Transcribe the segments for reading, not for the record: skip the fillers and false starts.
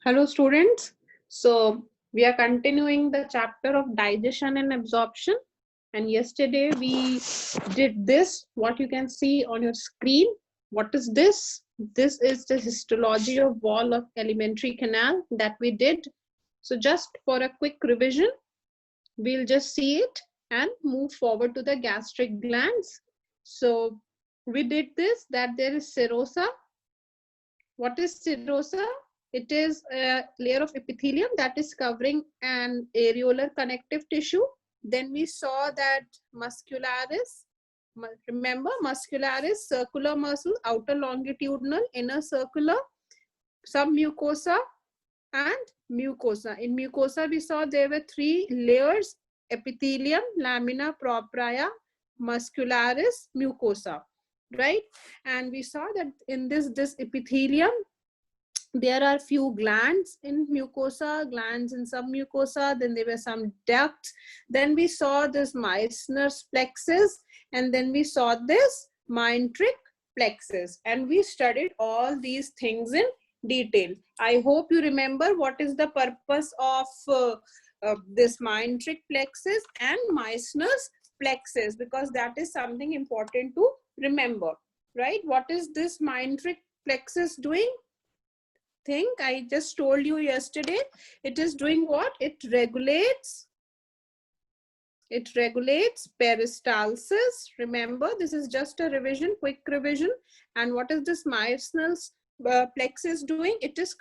Hello students. So we are continuing the chapter of digestion and absorption. And yesterday we did this, what you can see on your screen. What is this? This is the histology of wall of alimentary canal that we did. So just for a quick revision, we'll just see it and move forward to the gastric glands. So we did this, that there is serosa. What is serosa? It is a layer of epithelium that is covering an areolar connective tissue. Then we saw that muscularis, remember muscularis, circular muscle, outer longitudinal, inner circular, submucosa and mucosa. In mucosa, we saw there were three layers: epithelium, lamina propria, muscularis, mucosa, right? And we saw that in this epithelium, there are few glands in mucosa, glands in submucosa, then there were some ducts. Then we saw this Meissner's plexus, and then we saw this Meintrick plexus, and we studied all these things in detail. I hope you remember what is the purpose of this Meintrick plexus and Meissner's plexus, because that is something important to remember, right? What is this Meintrick plexus doing? Think I just told you yesterday. It is doing what? It regulates peristalsis. Remember, this is just a revision, quick revision. And what is this Meissner's plexus doing? It is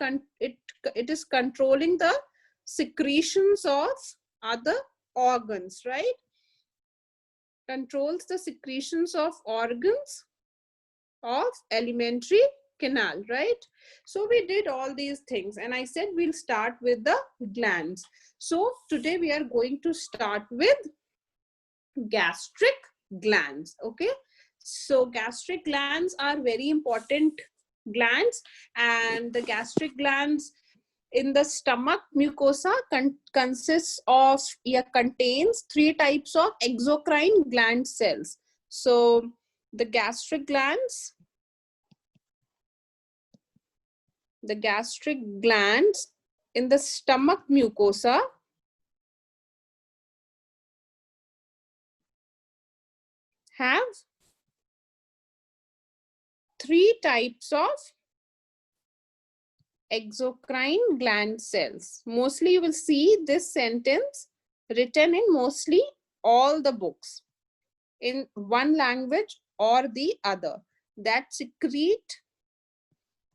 controlling the secretions of other organs, right? Controls the secretions of organs of alimentary canal, right? So we did all these things, and I said we'll start with the glands. So today we are going to start with gastric glands. Okay, so gastric glands are very important glands, and the gastric glands in the stomach mucosa contains three types of exocrine gland cells. So the gastric glands in the stomach mucosa have three types of exocrine gland cells. Mostly you will see this sentence written in mostly all the books in one language or the other, that secrete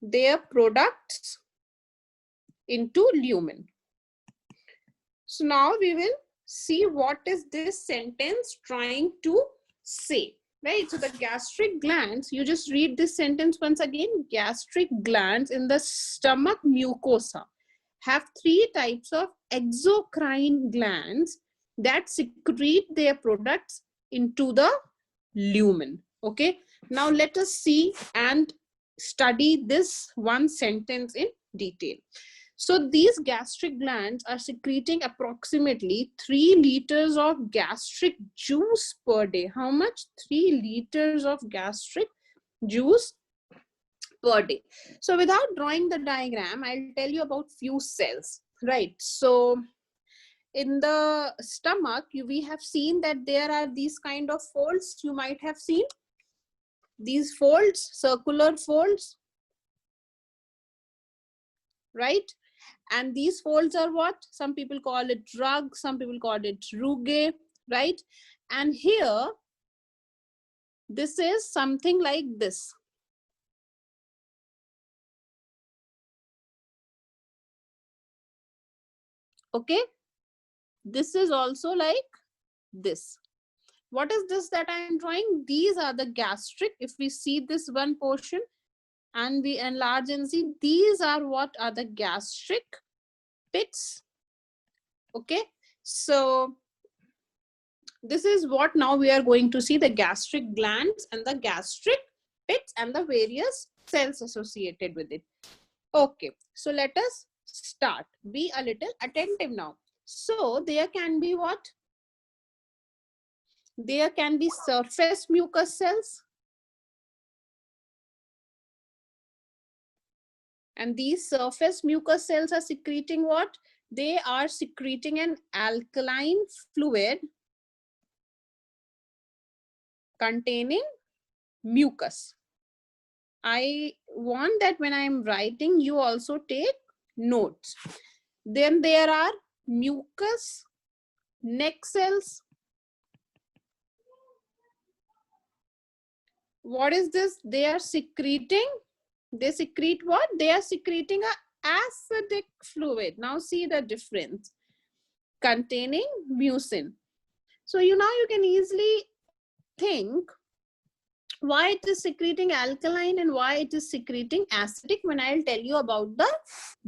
their products into lumen. So now we will see what is this sentence trying to say, right? So the gastric glands, you just read this sentence once again. Gastric glands in the stomach mucosa have three types of exocrine glands that secrete their products into the lumen. Okay, now let us see and study this one sentence in detail. So these gastric glands are secreting approximately 3 liters of gastric juice per day. How much? 3 liters of gastric juice per day. So without drawing the diagram, I'll tell you about few cells, right? So in the stomach, we have seen that there are these kind of folds. You might have seen these folds, circular folds, right? And these folds are what? Some people call it rug, some people call it rugae, right? And here, this is something like this. Okay? This is also like this. What is this that I am drawing? These are the gastric. If we see this one portion and we enlarge and see, these are what are the gastric pits. Okay? So this is what now we are going to see: the gastric glands and the gastric pits and the various cells associated with it. Okay, so let us start. Be a little attentive now. So there can be what? There can be surface mucus cells. And these surface mucous cells are secreting what? They are secreting an alkaline fluid containing mucus. I want that when I'm writing, you also take notes. Then there are mucous neck cells. What is this? They are secreting. They secrete what? They are secreting a acidic fluid. Now see the difference. Containing mucin. So now you can easily think why it is secreting alkaline and why it is secreting acidic when I'll tell you about the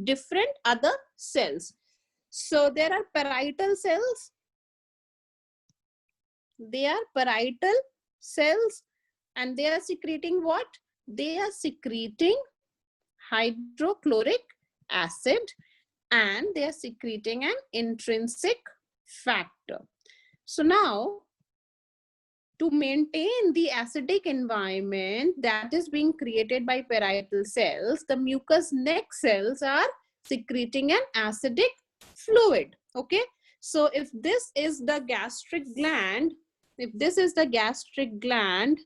different other cells. So there are parietal cells. They are parietal cells and they are secreting what? They are secreting hydrochloric acid and they are secreting an intrinsic factor. So now, to maintain the acidic environment that is being created by parietal cells, the mucous neck cells are secreting an acidic fluid. Okay. So if this is the gastric gland, if this is a gastric gland,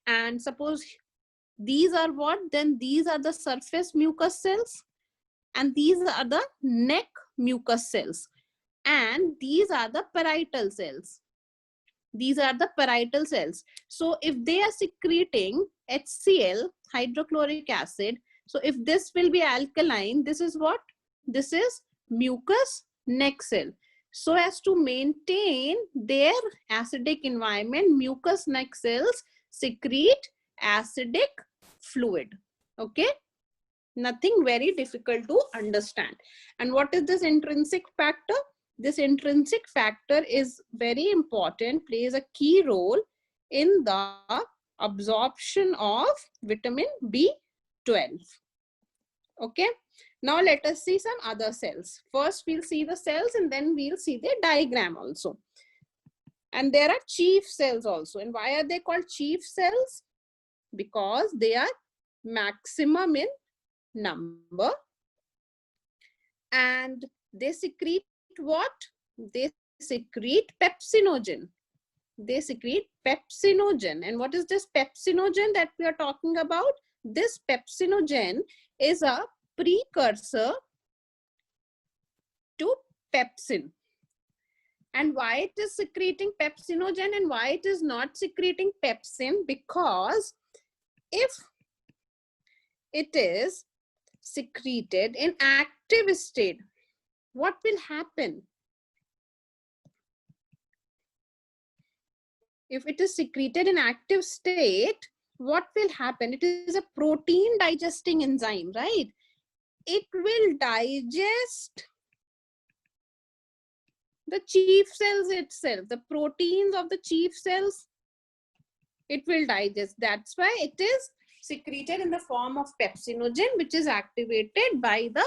and suppose these are what, then these are the surface mucous cells and these are the neck mucous cells. And these are the parietal cells. These are the parietal cells. So if they are secreting HCl, hydrochloric acid, so if this will be alkaline, this is what? This is mucous neck cell. So as to maintain their acidic environment, mucous neck cells secrete acidic fluid. Okay. Nothing very difficult to understand. And what is this intrinsic factor? This intrinsic factor is very important, plays a key role in the absorption of vitamin B12. Okay. Now let us see some other cells. First we'll see the cells and then we'll see the diagram also. And there are chief cells also. And why are they called chief cells? Because they are maximum in number and they secrete what? They secrete pepsinogen. They secrete pepsinogen. And what is this pepsinogen that we are talking about? This pepsinogen is a precursor to pepsin. And why it is secreting pepsinogen and why it is not secreting pepsin? Because if it is secreted in active state, what will happen? If it is secreted in active state, what will happen? It is a protein digesting enzyme, right? It will digest the chief cells itself, the proteins of the chief cells, it will digest. That's why it is secreted in the form of pepsinogen, which is activated by the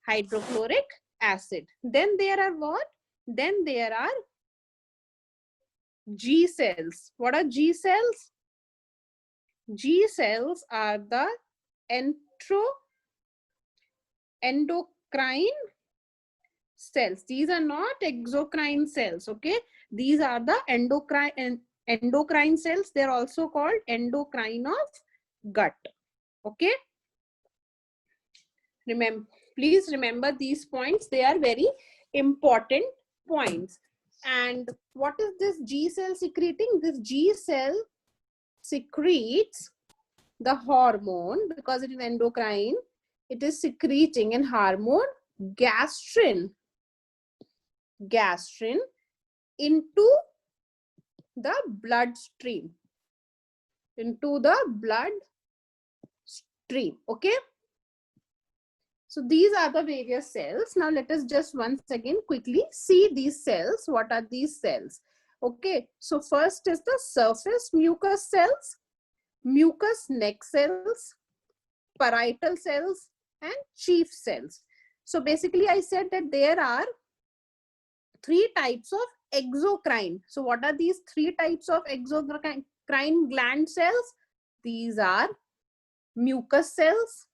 hydrochloric acid. Then there are what? Then there are G cells. What are G cells? G cells are the endocrine cells. These are not exocrine cells. Okay, these are the endocrine cells. They're also called endocrine of gut. Okay, please remember these points. They are very important points. And what is this G cell secreting? This G cell secretes the hormone, because it is endocrine. It is secreting an hormone gastrin into the bloodstream. Okay. So these are the various cells. Now let us just once again quickly see these cells. What are these cells? Okay. So first is the surface mucous cells, mucous neck cells, parietal cells, and chief cells. So basically I said that there are 3 types of exocrine. So what are these 3 types of exocrine gland cells? These are mucus cells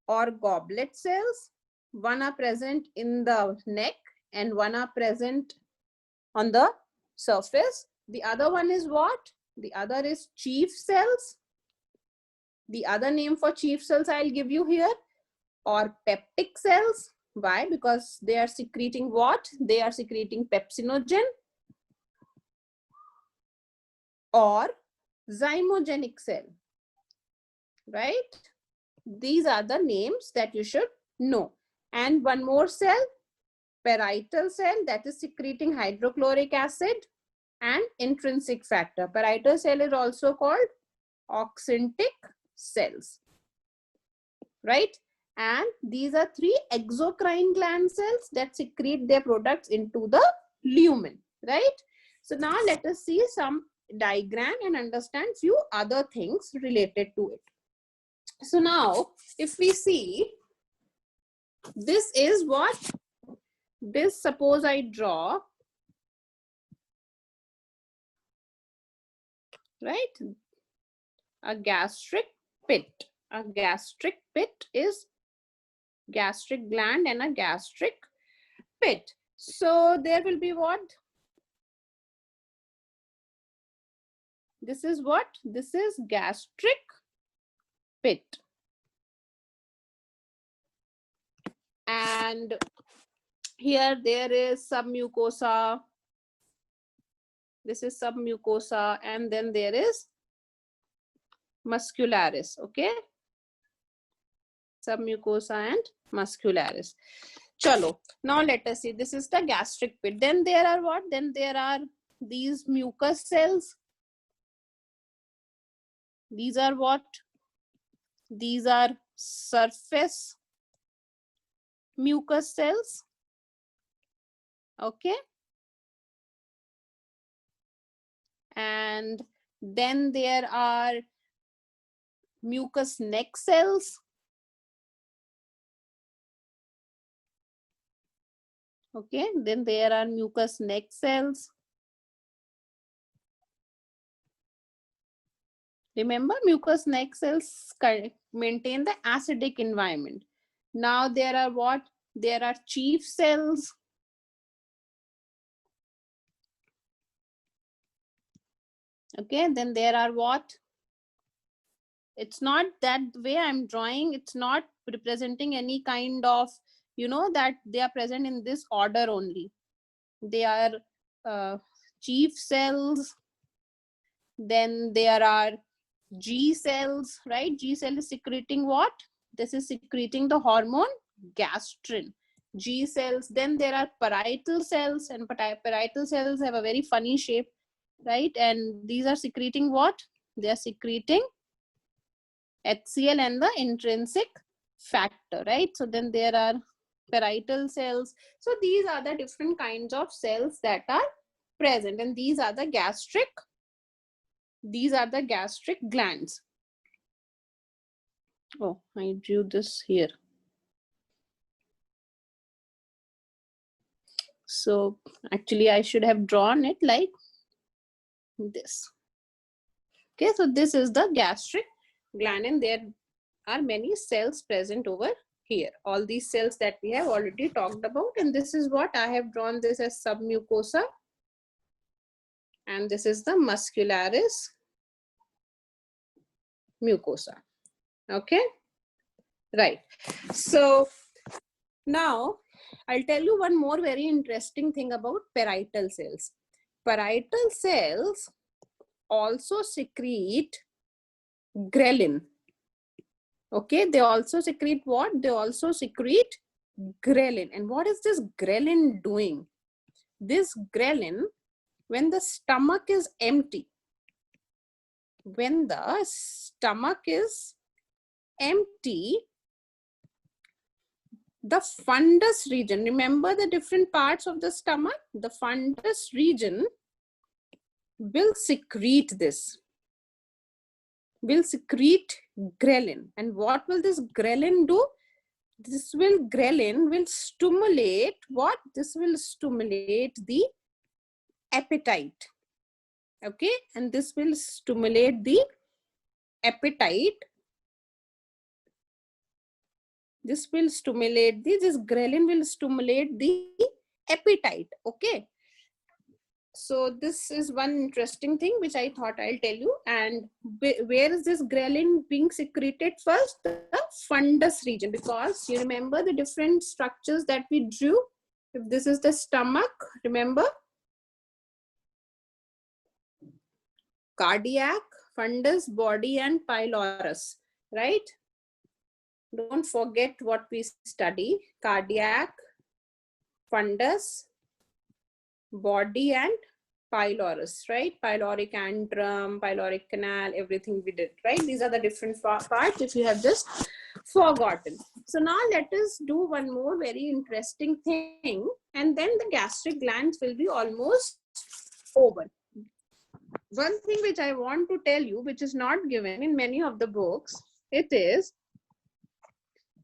or goblet cells. One are present in the neck and one are present on the surface. The other one is what? The other is chief cells. The other name for chief cells I'll give you here, or peptic cells. Why? Because they are secreting what? They are secreting pepsinogen, or zymogenic cell, right? These are the names that you should know. And one more cell, parietal cell, that is secreting hydrochloric acid and intrinsic factor. Parietal cell is also called oxyntic cells, right? And these are 3 exocrine gland cells that secrete their products into the lumen, right? So now let us see some diagram and understand few other things related to it. So now if we see, this is what? This, suppose I draw, right, a gastric pit. A gastric pit is gastric gland and a gastric pit. So there will be what? This is what? This is gastric pit. And here there is submucosa. This is submucosa, and then there is muscularis, okay? Submucosa and muscularis. Chalo, now let us see. This is the gastric pit. Then there are what? Then there are these mucus cells. These are what? These are surface mucus cells, okay? And then there are mucous neck cells. Okay, then there are mucous neck cells. Remember, mucous neck cells maintain the acidic environment. Now there are what? There are chief cells. Okay, then there are what? It's not that way I'm drawing. It's not representing any kind of, you know, that they are present in this order only. They are chief cells. Then there are G cells, right? G cell is secreting what? This is secreting the hormone gastrin. G cells. Then there are parietal cells, and parietal cells have a very funny shape, right? And these are secreting what? They are secreting HCl and the intrinsic factor, right? So then there are parietal cells. So these are the different kinds of cells that are present, and these are the gastric glands. Oh, I drew this here. So actually I should have drawn it like this. Okay, so this is the gastric gland, and there are many cells present over here. All these cells that we have already talked about, and this is what I have drawn this as submucosa, and this is the muscularis mucosa. Okay, right. So now I'll tell you one more very interesting thing about parietal cells. Parietal cells also secrete ghrelin. Okay, they also secrete what? They also secrete ghrelin. And what is this ghrelin doing? This ghrelin, when the stomach is empty, the fundus region, remember the different parts of the stomach? The fundus region will secrete this, will secrete ghrelin. And what will this ghrelin do? Ghrelin will stimulate what? This will stimulate the appetite. Okay, and this will stimulate the appetite. This ghrelin will stimulate the appetite. Okay, so this is one interesting thing which I thought I'll tell you. And where is this ghrelin being secreted first? The fundus region, because you remember the different structures that we drew. If this is the stomach, remember, cardiac, fundus, body, and pylorus, right? Don't forget what we study: cardiac, fundus, body, and pylorus, right? Pyloric antrum, pyloric canal, everything we did, right? These are the different parts if you have just forgotten. So now let us do one more very interesting thing, and then the gastric glands will be almost over. One thing which I want to tell you, which is not given in many of the books, it is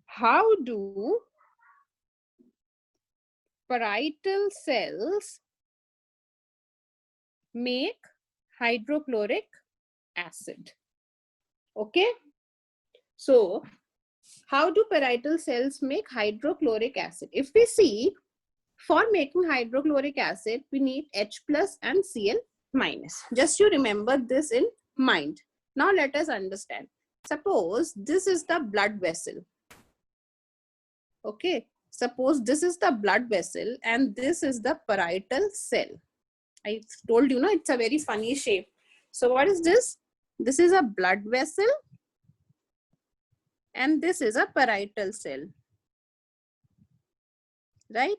how do parietal cells make hydrochloric acid. Okay, so how do parietal cells make hydrochloric acid? If we see, for making hydrochloric acid, we need H plus and Cl minus. Just you remember this in mind. Now let us understand. Suppose this is the blood vessel. Okay, suppose this is the blood vessel and this is the parietal cell. I told you, no, it's a very funny shape. So what is this? This is a blood vessel and this is a parietal cell, right?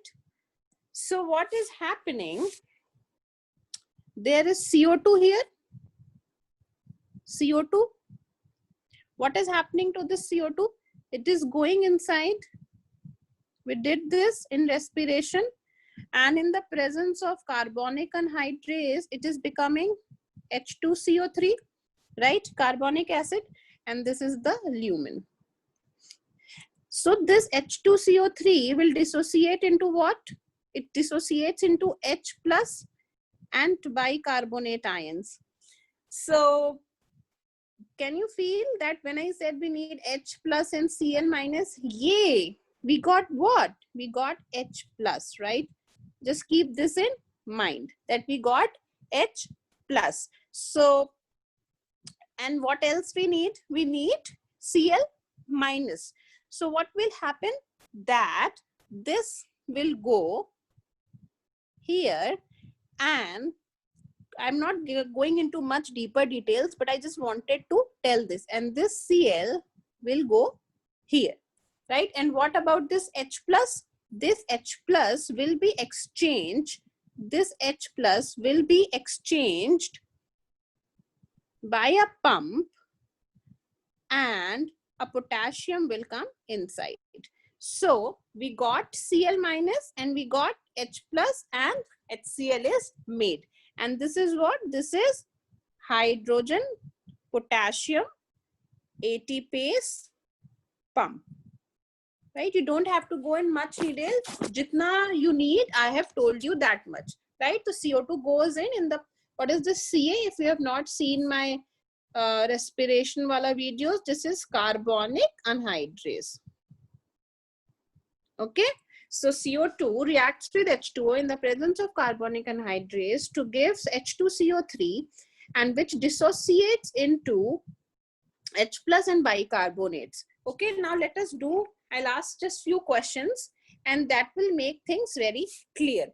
So what is happening? There is CO2 here. CO2. What is happening to this CO2? It is going inside. We did this in respiration, and in the presence of carbonic anhydrase, it is becoming H2CO3, right? Carbonic acid, and this is the lumen. So this H2CO3 will dissociate into what? It dissociates into H plus and bicarbonate ions. So can you feel that when I said we need H plus and Cl minus, yay, we got what? We got H plus, right? Just keep this in mind that we got H plus. So, and what else we need? We need Cl minus. So what will happen? That this will go here, and I'm not going into much deeper details, but I just wanted to tell this. And this Cl will go here, right? And what about this H plus? This H plus will be exchanged. This H plus will be exchanged by a pump, and a potassium will come inside. So we got Cl minus and we got H plus, and HCl is made. And this is what? This is hydrogen potassium ATPase pump, right? You don't have to go in much detail. Jitna you need, I have told you that much, right? The CO2 goes in the, what is this Ca? If you have not seen my respiration wala videos, this is carbonic anhydrase. Okay, so CO2 reacts with H2O in the presence of carbonic anhydrase to give H2CO3, and which dissociates into H plus and bicarbonates. Okay, now let us do, I'll ask just few questions and that will make things very clear.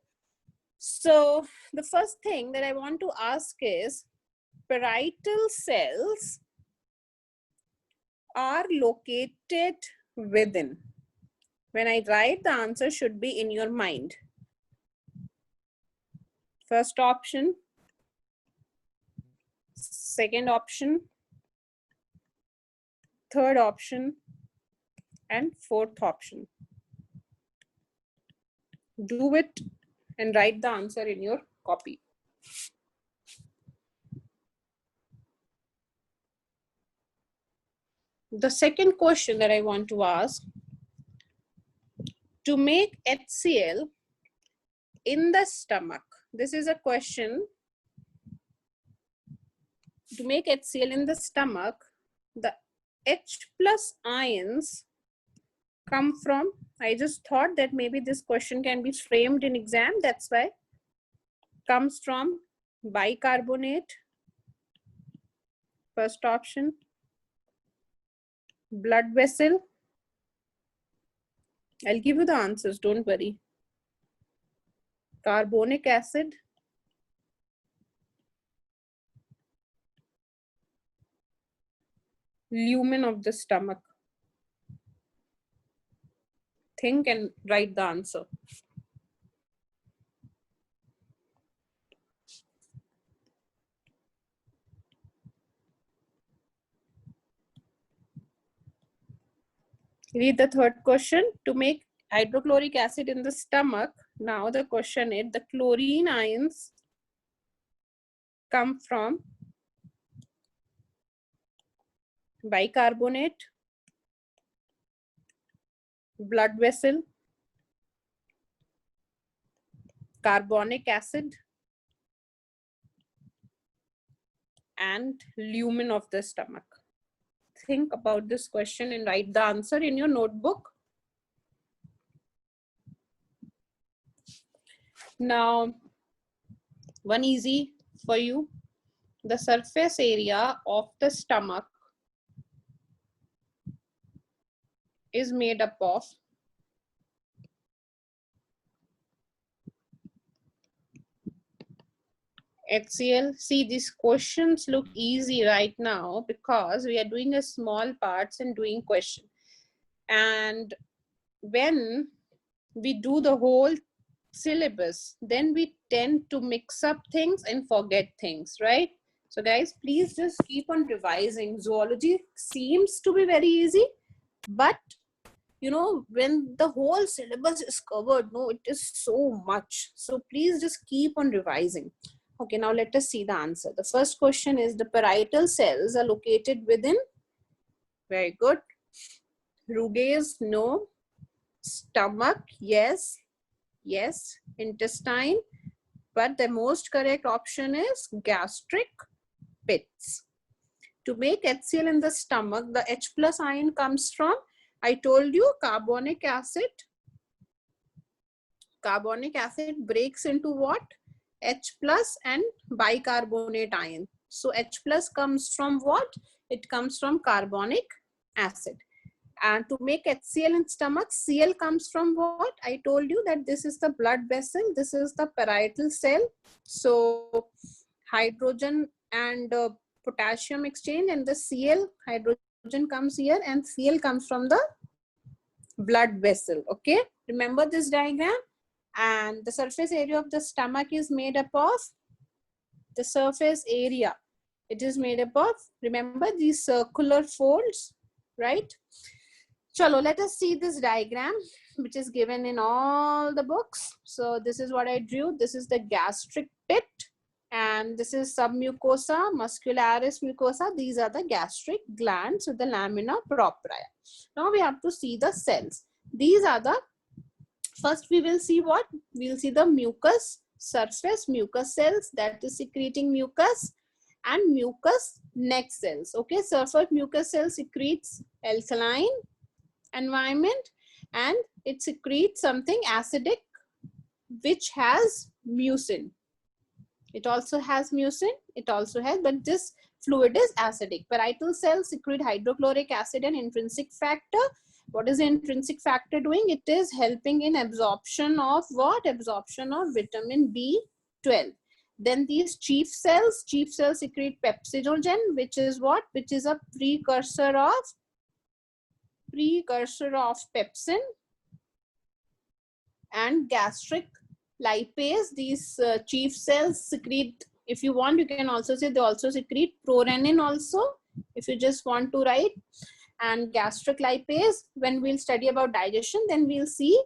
So the first thing that I want to ask is, parietal cells are located within. When I write, the answer should be in your mind. First option, second option, third option, and fourth option. Do it and write the answer in your copy. The second question that I want to ask, to make HCl in the stomach. This is a question to make HCl in the stomach, the H plus ions come from, I just thought that maybe this question can be framed in exam, that's why, comes from bicarbonate, first option, blood vessel. I'll give you the answers, don't worry. Carbonic acid, lumen of the stomach. Think and write the answer. Read the third question. To make hydrochloric acid in the stomach, now the question is, the chlorine ions come from bicarbonate, blood vessel, carbonic acid, and lumen of the stomach. Think about this question and write the answer in your notebook. Now, one easy for you. The surface area of the stomach is made up of HCl. See, these questions look easy right now because we are doing a small parts and doing question. And when we do the whole syllabus, then we tend to mix up things and forget things, right? So guys, please just keep on revising. Zoology seems to be very easy, but you know, when the whole syllabus is covered, no, it is so much. So please just keep on revising. Okay, now let us see the answer. The first question is, the parietal cells are located within, very good. Rugaze, no. Stomach, yes. Yes. Intestine, but the most correct option is gastric pits. To make HCl in the stomach, the H plus ion comes from, I told you, carbonic acid. Carbonic acid breaks into what? H plus and bicarbonate ion. So H plus comes from what? It comes from carbonic acid. And to make HCl in stomach, Cl comes from what? I told you that this is the blood vessel. This is the parietal cell. So hydrogen and potassium exchange, and the Cl, hydrogen comes here and Cl comes from the blood vessel. Okay, remember this diagram. And the surface area of the stomach is made up of, the surface area, it is made up of, remember these circular folds, right? Chalo, let us see this diagram which is given in all the books. So this is what I drew. This is the gastric pit, and this is submucosa, muscularis mucosa. These are the gastric glands with the lamina propria. Now we have to see the cells. These are the, first we will see what? We will see the mucus, surface mucus cells that is secreting mucus, and mucus neck cells. Okay, surface mucus cell secretes alkaline environment and it secretes something acidic which has mucin. It also has mucin, it also has, but this fluid is acidic. Parietal cells secrete hydrochloric acid and intrinsic factor. What is the intrinsic factor doing? It is helping in absorption of what? Absorption of vitamin B12. Then these chief cells secrete pepsinogen, which is what? Which is a precursor of pepsin. And gastric lipase, these chief cells secrete, if you want, you can also say they also secrete prorenin also, if you just want to write. And gastric lipase, when we'll study about digestion, then we'll see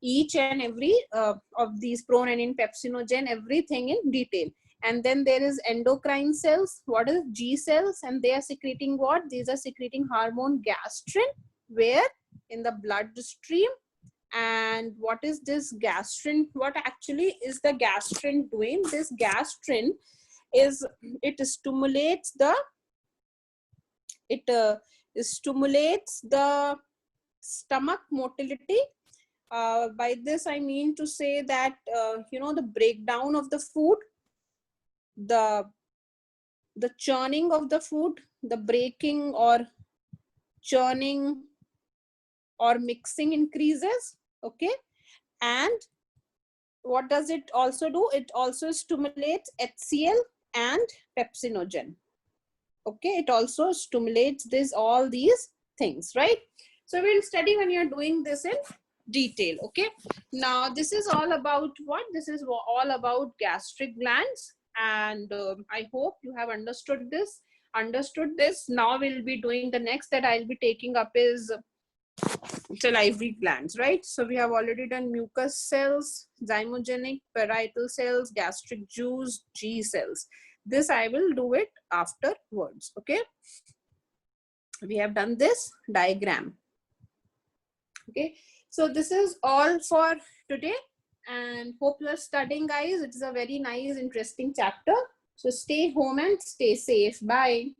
each and every of these prorenin, pepsinogen, everything in detail. And then there is endocrine cells. What is G cells? And they are secreting what? These are secreting hormone gastrin, where? In the bloodstream. And what is this gastrin? What actually is the gastrin doing? This gastrin is it stimulates the stomach motility. By this I mean to say that you know, the breakdown of the food, the churning of the food, the breaking or churning or mixing increases. Okay, and what does it also do? It also stimulates HCl and pepsinogen. Okay, it also stimulates all these things, right? So we'll study when you're doing this in detail. Okay, now this is all about what? This is all about gastric glands, and I hope you have understood this. Now we'll be doing the next that I'll be taking up is salivary glands, right? So we have already done mucous cells, zymogenic, parietal cells, gastric juice, G cells. This I will do it afterwards. Okay, we have done this diagram. Okay, so this is all for today, and hope you are studying, guys. It is a very nice, interesting chapter. So stay home and stay safe. Bye.